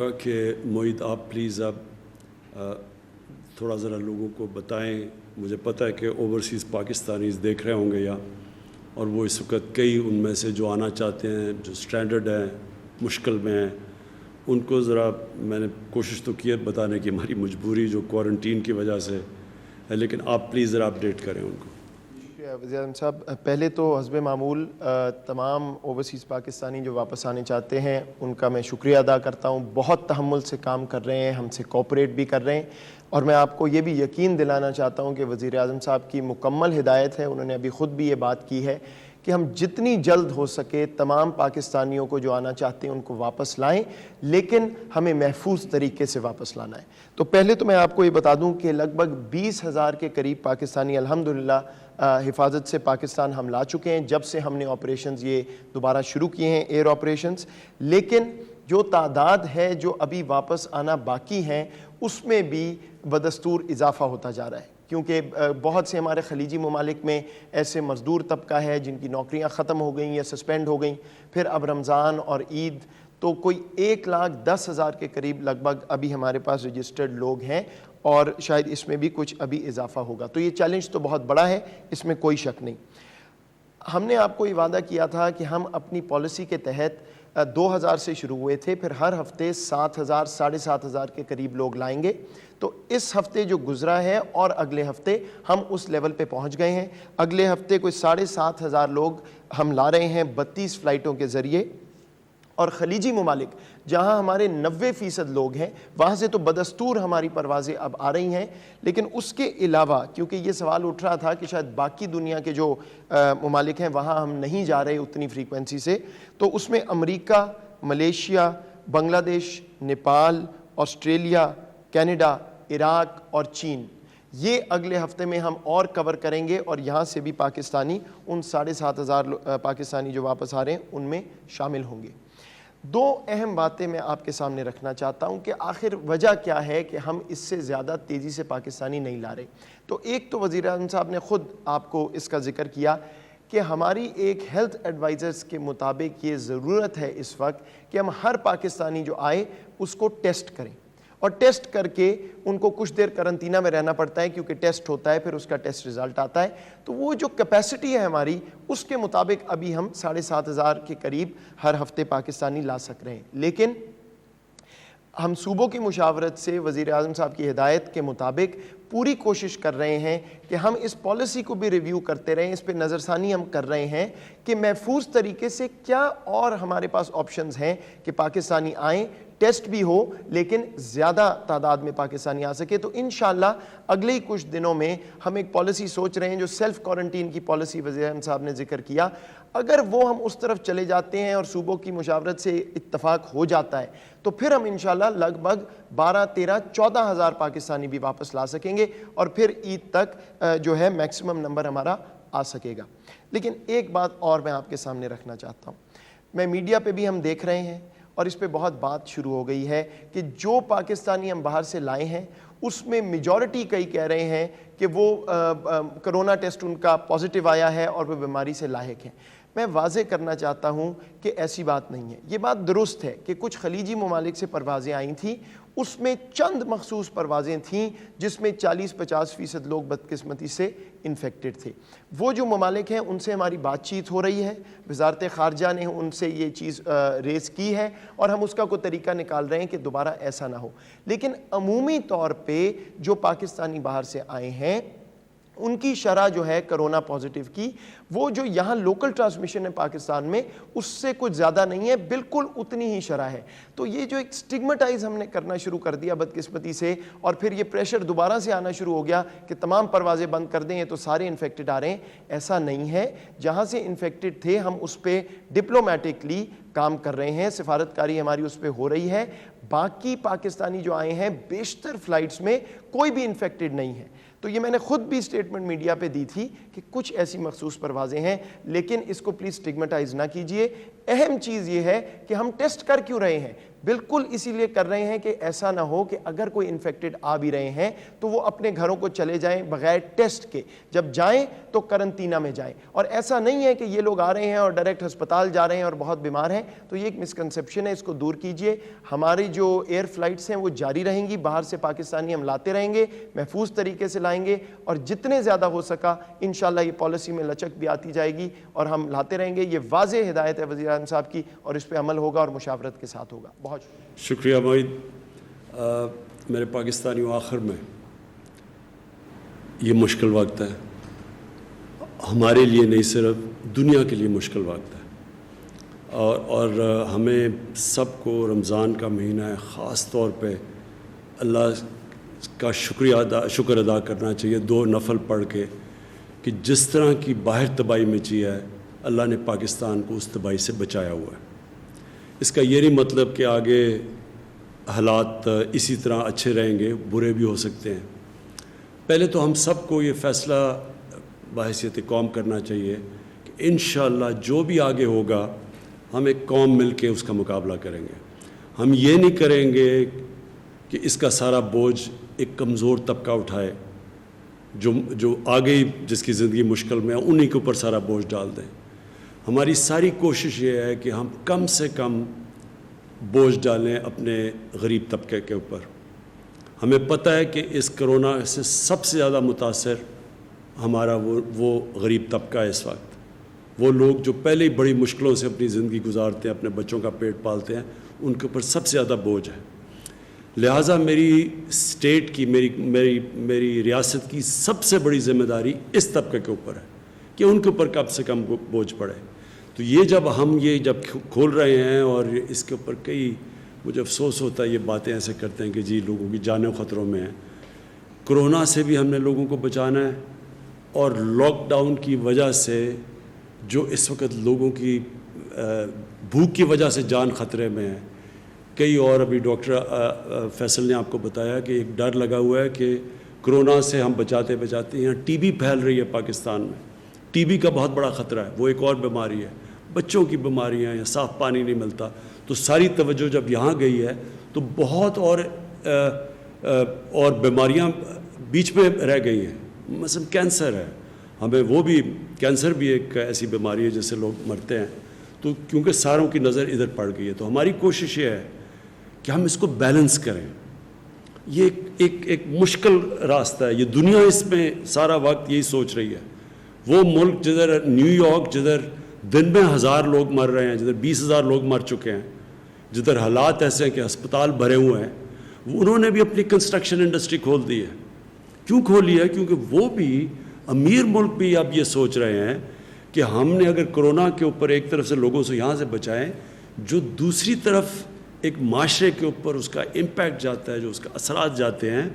کہ موعید آپ پلیز اب تھوڑا ذرا لوگوں کو بتائیں. مجھے پتہ ہے کہ اوورسیز پاکستانیز دیکھ رہے ہوں گے اور وہ اس وقت کئی ان میں سے جو آنا چاہتے ہیں، جو سٹینڈرڈ ہیں، مشکل میں ہیں، ان کو ذرا میں نے کوشش تو کی ہے بتانے کی، ہماری مجبوری جو کوارنٹین کی وجہ سے ہے، لیکن آپ پلیز ذرا اپڈیٹ کریں ان کو. شکریہ وزیر اعظم صاحب. پہلے تو حسب معمول تمام اوورسیز پاکستانی جو واپس آنے چاہتے ہیں ان کا میں شکریہ ادا کرتا ہوں. بہت تحمل سے کام کر رہے ہیں، ہم سے کوآپریٹ بھی کر رہے ہیں، اور میں آپ کو یہ بھی یقین دلانا چاہتا ہوں کہ وزیر اعظم صاحب کی مکمل ہدایت ہے، انہوں نے ابھی خود بھی یہ بات کی ہے کہ ہم جتنی جلد ہو سکے تمام پاکستانیوں کو جو آنا چاہتے ہیں ان کو واپس لائیں، لیکن ہمیں محفوظ طریقے سے واپس لانا ہے. تو پہلے تو میں آپ کو یہ بتا دوں کہ لگ بھگ 20,000 کے قریب پاکستانی الحمدللہ حفاظت سے پاکستان ہم لا چکے ہیں جب سے ہم نے آپریشنز یہ دوبارہ شروع کیے ہیں، ایئر آپریشنز. لیکن جو تعداد ہے جو ابھی واپس آنا باقی ہیں اس میں بھی بدستور اضافہ ہوتا جا رہا ہے، کیونکہ بہت سے ہمارے خلیجی ممالک میں ایسے مزدور طبقہ ہے جن کی نوکریاں ختم ہو گئیں یا سسپینڈ ہو گئیں. پھر اب رمضان اور عید، تو کوئی 1,10,000 کے قریب لگ بھگ ابھی ہمارے پاس رجسٹرڈ لوگ ہیں، اور شاید اس میں بھی کچھ ابھی اضافہ ہوگا. تو یہ چیلنج تو بہت بڑا ہے، اس میں کوئی شک نہیں. ہم نے آپ کو یہ وعدہ کیا تھا کہ ہم اپنی پالیسی کے تحت 2,000 سے شروع ہوئے تھے، پھر ہر ہفتے 7,000 7,500 کے قریب لوگ لائیں گے. تو اس ہفتے جو گزرا ہے اور اگلے ہفتے ہم اس لیول پہ پہنچ گئے ہیں. اگلے ہفتے کوئی 7,500 لوگ ہم لا رہے ہیں 32 فلائٹوں کے ذریعے. اور خلیجی ممالک جہاں ہمارے 90% لوگ ہیں وہاں سے تو بدستور ہماری پروازیں اب آ رہی ہیں. لیکن اس کے علاوہ کیونکہ یہ سوال اٹھ رہا تھا کہ شاید باقی دنیا کے جو ممالک ہیں وہاں ہم نہیں جا رہے اتنی فریکوینسی سے، تو اس میں امریکہ، ملیشیا، بنگلہ دیش، نیپال، آسٹریلیا، کینیڈا، عراق اور چین، یہ اگلے ہفتے میں ہم اور کور کریں گے، اور یہاں سے بھی پاکستانی ان 7,500 پاکستانی جو واپس آ رہے ہیں ان میں شامل ہوں گے. دو اہم باتیں میں آپ کے سامنے رکھنا چاہتا ہوں کہ آخر وجہ کیا ہے کہ ہم اس سے زیادہ تیزی سے پاکستانی نہیں لا رہے. تو ایک تو وزیر اعظم صاحب نے خود آپ کو اس کا ذکر کیا کہ ہماری ایک ہیلتھ ایڈوائزرز کے مطابق یہ ضرورت ہے اس وقت کہ ہم ہر پاکستانی جو آئے اس کو ٹیسٹ کریں، اور ٹیسٹ کر کے ان کو کچھ دیر قرنطینہ میں رہنا پڑتا ہے، کیونکہ ٹیسٹ ہوتا ہے پھر اس کا ٹیسٹ رزلٹ آتا ہے. تو وہ جو کیپیسٹی ہے ہماری اس کے مطابق ابھی ہم 7,500 کے قریب ہر ہفتے پاکستانی لا سک رہے ہیں. لیکن ہم صوبوں کی مشاورت سے وزیر اعظم صاحب کی ہدایت کے مطابق پوری کوشش کر رہے ہیں کہ ہم اس پالیسی کو بھی ریویو کرتے رہیں، اس پہ نظر ثانی ہم کر رہے ہیں کہ محفوظ طریقے سے کیا اور ہمارے پاس آپشنز ہیں کہ پاکستانی آئیں، ٹیسٹ بھی ہو لیکن زیادہ تعداد میں پاکستانی آ سکے. تو انشاءاللہ اگلے ہی کچھ دنوں میں ہم ایک پالیسی سوچ رہے ہیں جو سیلف کوارنٹین کی پالیسی وزیر اعظم صاحب نے ذکر کیا. اگر وہ ہم اس طرف چلے جاتے ہیں اور صوبوں کی مشاورت سے اتفاق ہو جاتا ہے تو پھر ہم انشاءاللہ لگ بھگ 12 13 14,000 پاکستانی بھی واپس لا سکیں گے، اور پھر عید تک جو ہے میکسیمم نمبر ہمارا آ سکے گا. لیکن ایک بات اور میں آپ کے سامنے رکھنا چاہتا ہوں. میں میڈیا پہ بھی ہم دیکھ رہے ہیں اور اس پہ بہت بات شروع ہو گئی ہے کہ جو پاکستانی ہم باہر سے لائے ہیں اس میں میجورٹی کئی کہہ رہے ہیں کہ وہ کرونا ٹیسٹ ان کا پازیٹیو آیا ہے اور وہ بیماری سے لاحق ہیں. میں واضح کرنا چاہتا ہوں کہ ایسی بات نہیں ہے. یہ بات درست ہے کہ کچھ خلیجی ممالک سے پروازیں آئی تھیں، اس میں چند مخصوص پروازیں تھیں جس میں 40-50% لوگ بدقسمتی سے انفیکٹڈ تھے. وہ جو ممالک ہیں ان سے ہماری بات چیت ہو رہی ہے، وزارت خارجہ نے ان سے یہ چیز ریز کی ہے اور ہم اس کا کوئی طریقہ نکال رہے ہیں کہ دوبارہ ایسا نہ ہو. لیکن عمومی طور پہ جو پاکستانی باہر سے آئے ہیں ان کی شرح جو ہے کرونا پازیٹیو کی، وہ جو یہاں لوکل ٹرانسمیشن ہے پاکستان میں اس سے کچھ زیادہ نہیں ہے، بالکل اتنی ہی شرح ہے. تو یہ جو ایک سٹگمیٹائز ہم نے کرنا شروع کر دیا بدقسمتی سے، اور پھر یہ پریشر دوبارہ سے آنا شروع ہو گیا کہ تمام پروازیں بند کر دیں تو سارے انفیکٹڈ آ رہے ہیں، ایسا نہیں ہے. جہاں سے انفیکٹڈ تھے ہم اس پہ ڈپلومیٹکلی کام کر رہے ہیں، سفارتکاری ہماری اس پہ ہو رہی ہے. باقی پاکستانی جو آئے ہیں بیشتر فلائٹس میں کوئی بھی انفیکٹڈ نہیں ہے. تو یہ میں نے خود بھی سٹیٹمنٹ میڈیا پہ دی تھی کہ کچھ ایسی مخصوص پروازیں ہیں، لیکن اس کو پلیز سٹگمیٹائز نہ کیجئے. اہم چیز یہ ہے کہ ہم ٹیسٹ کر کیوں رہے ہیں. بالکل اسی لیے کر رہے ہیں کہ ایسا نہ ہو کہ اگر کوئی انفیکٹڈ آ بھی رہے ہیں تو وہ اپنے گھروں کو چلے جائیں بغیر ٹیسٹ کے, جب جائیں تو کرنٹینہ میں جائیں. اور ایسا نہیں ہے کہ یہ لوگ آ رہے ہیں اور ڈائریکٹ ہسپتال جا رہے ہیں اور بہت بیمار ہیں, تو یہ ایک مسکنسیپشن ہے, اس کو دور کیجئے. ہماری جو ایئر فلائٹس ہیں وہ جاری رہیں گی, باہر سے پاکستانی ہم لاتے رہیں گے, محفوظ طریقے سے لائیں گے, اور جتنے زیادہ ہو سکا انشاءاللہ یہ پالیسی میں لچک بھی آتی جائے گی اور ہم لاتے رہیں گے. یہ واضح ہدایت ہے وزیر اعظم صاحب کی, اور اس پہ عمل ہوگا اور مشاورت کے ساتھ ہوگا. بہت شکریہ معید. میرے پاکستانیوں, آخر میں یہ مشکل وقت ہے, ہمارے لیے نہیں صرف دنیا کے لیے مشکل وقت ہے, اور ہمیں سب کو رمضان کا مہینہ ہے, خاص طور پہ اللہ کا شکر ادا کرنا چاہیے 2 نفل پڑھ کے, کہ جس طرح کی باہر تباہی مچی ہے اللہ نے پاکستان کو اس تباہی سے بچایا ہوا ہے. اس کا یہ نہیں مطلب کہ آگے حالات اسی طرح اچھے رہیں گے, برے بھی ہو سکتے ہیں. پہلے تو ہم سب کو یہ فیصلہ بحیثیت قوم کرنا چاہیے کہ انشاءاللہ جو بھی آگے ہوگا ہم ایک قوم مل کے اس کا مقابلہ کریں گے. ہم یہ نہیں کریں گے کہ اس کا سارا بوجھ ایک کمزور طبقہ اٹھائے, جو آگے ہی جس کی زندگی مشکل میں ہے انہی کے اوپر سارا بوجھ ڈال دیں. ہماری ساری کوشش یہ ہے کہ ہم کم سے کم بوجھ ڈالیں اپنے غریب طبقے کے اوپر. ہمیں پتہ ہے کہ اس کرونا سے سب سے زیادہ متاثر ہمارا وہ غریب طبقہ ہے اس وقت. وہ لوگ جو پہلے ہی بڑی مشکلوں سے اپنی زندگی گزارتے ہیں, اپنے بچوں کا پیٹ پالتے ہیں, ان کے اوپر سب سے زیادہ بوجھ ہے. لہٰذا میری اسٹیٹ کی میری ریاست کی سب سے بڑی ذمہ داری اس طبقے کے اوپر ہے کہ ان کے اوپر کم سے کم بوجھ پڑے. تو یہ جب کھول رہے ہیں, اور اس کے اوپر کئی مجھے افسوس ہوتا ہے یہ باتیں ایسے کرتے ہیں کہ جی لوگوں کی جانیں خطروں میں ہیں. کرونا سے بھی ہم نے لوگوں کو بچانا ہے, اور لاک ڈاؤن کی وجہ سے جو اس وقت لوگوں کی بھوک کی وجہ سے جان خطرے میں ہے. کئی اور ابھی ڈاکٹر فیصل نے آپ کو بتایا کہ ایک ڈر لگا ہوا ہے کہ کرونا سے ہم بچاتے یہاں ٹی بی پھیل رہی ہے پاکستان میں. ٹی بی کا بہت بڑا خطرہ ہے, وہ ایک اور بیماری ہے, بچوں کی بیماریاں, یا صاف پانی نہیں ملتا. تو ساری توجہ جب یہاں گئی ہے تو بہت اور بیماریاں بیچ میں رہ گئی ہیں. مثلا کینسر ہے, ہمیں وہ بھی کینسر بھی ایک ایسی بیماری ہے جس سے لوگ مرتے ہیں. تو کیونکہ ساروں کی نظر ادھر پڑ گئی ہے, تو ہماری کوشش یہ ہے کہ ہم اس کو بیلنس کریں. یہ ایک مشکل راستہ ہے, یہ دنیا اس میں سارا وقت یہی سوچ رہی ہے. وہ ملک جدھر نیو یارک, جدھر دن میں 1000 لوگ مر رہے ہیں, جدھر 20,000 لوگ مر چکے ہیں, جدھر حالات ایسے ہیں کہ ہسپتال بھرے ہوئے ہیں, انہوں نے بھی اپنی کنسٹرکشن انڈسٹری کھول دی ہے. کیوں کھولی ہے؟ کیونکہ وہ بھی امیر ملک بھی اب یہ سوچ رہے ہیں کہ ہم نے اگر کرونا کے اوپر ایک طرف سے لوگوں سے یہاں سے بچائیں, جو دوسری طرف ایک معاشرے کے اوپر اس کا امپیکٹ جاتا ہے, جو اس کا اثرات جاتے ہیں,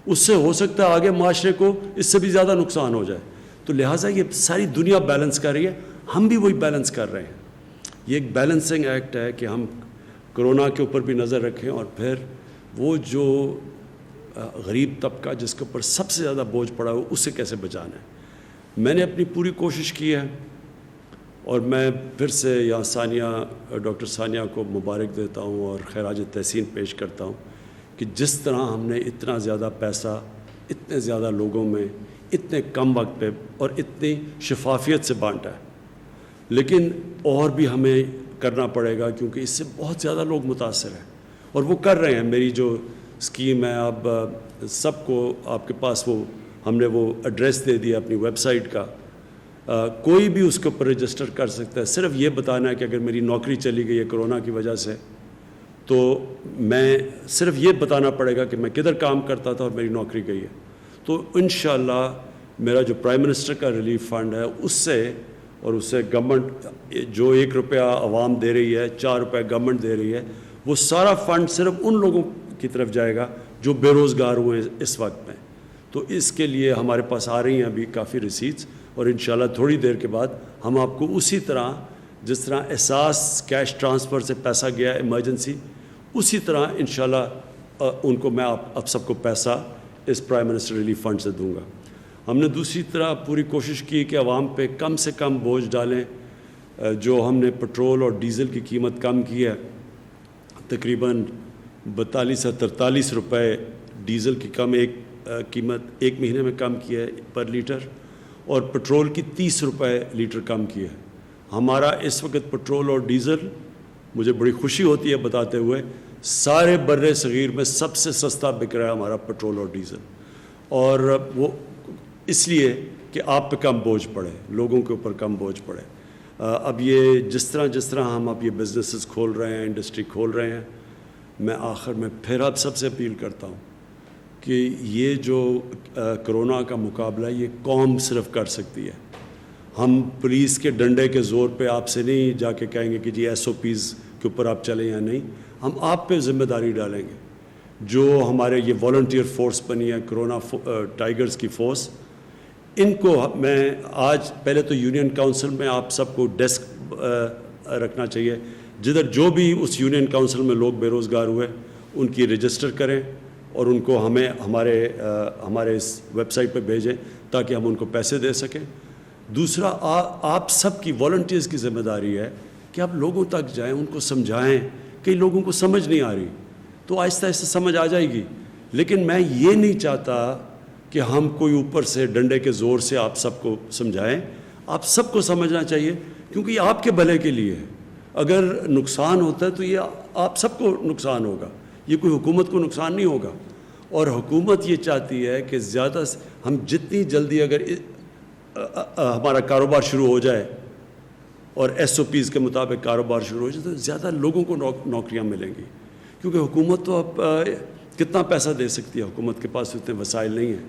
اس سے ہو سکتا ہے آگے معاشرے کو اس سے بھی زیادہ نقصان ہو جائے. تو لہٰذا یہ ساری دنیا بیلنس کر رہی ہے, ہم بھی وہی بیلنس کر رہے ہیں. یہ ایک بیلنسنگ ایکٹ ہے کہ ہم کرونا کے اوپر بھی نظر رکھیں, اور پھر وہ جو غریب طبقہ جس کے اوپر سب سے زیادہ بوجھ پڑا ہو اسے کیسے بچانا ہے. میں نے اپنی پوری کوشش کی ہے, اور میں پھر سے یہاں ڈاکٹر ثانیہ کو مبارک دیتا ہوں اور خراج تحسین پیش کرتا ہوں کہ جس طرح ہم نے اتنا زیادہ پیسہ اتنے زیادہ لوگوں میں اتنے کم وقت پہ اور اتنی شفافیت سے بانٹا ہے. لیکن اور بھی ہمیں کرنا پڑے گا, کیونکہ اس سے بہت زیادہ لوگ متاثر ہیں, اور وہ کر رہے ہیں. میری جو اسکیم ہے, اب سب کو آپ کے پاس ہم نے وہ ایڈریس دے دیا اپنی ویب سائٹ کا, کوئی بھی اس کے اوپر رجسٹر کر سکتا ہے. صرف یہ بتانا ہے کہ اگر میری نوکری چلی گئی ہے کرونا کی وجہ سے, تو میں صرف یہ بتانا پڑے گا کہ میں کدھر کام کرتا تھا اور میری نوکری گئی ہے. تو انشاءاللہ میرا جو پرائم منسٹر کا ریلیف فنڈ ہے اس سے, اور اس سے گورنمنٹ جو 1 روپیہ عوام دے رہی ہے, 4 روپے گورنمنٹ دے رہی ہے, وہ سارا فنڈ صرف ان لوگوں کی طرف جائے گا جو بے روزگار ہوئے ہیں اس وقت میں. تو اس کے لیے ہمارے پاس آ رہی ہیں ابھی کافی ریسیٹس, اور انشاءاللہ تھوڑی دیر کے بعد ہم آپ کو اسی طرح جس طرح احساس کیش ٹرانسفر سے پیسہ گیا ایمرجنسی, اسی طرح انشاءاللہ ان کو میں آپ سب کو پیسہ اس پرائم منسٹر ریلیف فنڈ سے دوں گا. ہم نے دوسری طرح پوری کوشش کی کہ عوام پہ کم سے کم بوجھ ڈالیں. جو ہم نے پٹرول اور ڈیزل کی قیمت کم کی ہے تقریباً 42 سے 43 روپے ڈیزل کی قیمت ایک مہینے میں کم کی ہے پر لیٹر، اور پٹرول کی 30 روپے لیٹر کم کی ہے. ہمارا اس وقت پٹرول اور ڈیزل، مجھے بڑی خوشی ہوتی ہے بتاتے ہوئے، سارے بر صغیر میں سب سے سستا بک رہا ہے ہمارا پٹرول اور ڈیزل. اور وہ اس لیے کہ آپ پہ کم بوجھ پڑے، لوگوں کے اوپر کم بوجھ پڑے. اب یہ جس طرح ہم اب یہ بزنسز کھول رہے ہیں، انڈسٹری کھول رہے ہیں، میں آخر میں پھر آپ سب سے اپیل کرتا ہوں کہ یہ جو کرونا کا مقابلہ یہ قوم صرف کر سکتی ہے. ہم پولیس کے ڈنڈے کے زور پہ آپ سے نہیں جا کے کہیں گے کہ جی SOPs کے اوپر آپ چلیں یا نہیں. ہم آپ پہ ذمہ داری ڈالیں گے. جو ہمارے یہ والنٹیئر فورس بنی ہے کرونا ٹائیگرز کی فورس، ان کو میں آج پہلے تو یونین کونسل میں آپ سب کو ڈیسک رکھنا چاہیے. جدھر جو بھی اس یونین کونسل میں لوگ بے روزگار ہوئے ان کی رجسٹر کریں اور ان کو ہمارے اس ویب سائٹ پہ بھیجیں تاکہ ہم ان کو پیسے دے سکیں. دوسرا، آپ سب کی والنٹیئرز کی ذمہ داری ہے کہ آپ لوگوں تک جائیں، ان کو سمجھائیں. کئی لوگوں کو سمجھ نہیں آ رہی تو آہستہ آہستہ سمجھ آ جائے گی. لیکن میں یہ نہیں چاہتا کہ ہم کوئی اوپر سے ڈنڈے کے زور سے آپ سب کو سمجھائیں. آپ سب کو سمجھنا چاہیے کیونکہ یہ آپ کے بھلے کے لیے ہے. اگر نقصان ہوتا ہے تو یہ آپ سب کو نقصان ہوگا، یہ کوئی حکومت کو نقصان نہیں ہوگا. اور حکومت یہ چاہتی ہے کہ زیادہ ہم جتنی جلدی اگر ہمارا کاروبار شروع ہو جائے اور SOPs کے مطابق کاروبار شروع ہو جائے تو زیادہ لوگوں کو نوکریاں ملیں گی. کیونکہ حکومت تو اب کتنا پیسہ دے سکتی ہے، حکومت کے پاس اتنے وسائل نہیں ہیں.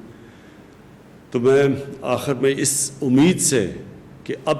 تو میں آخر میں اس امید سے کہ اب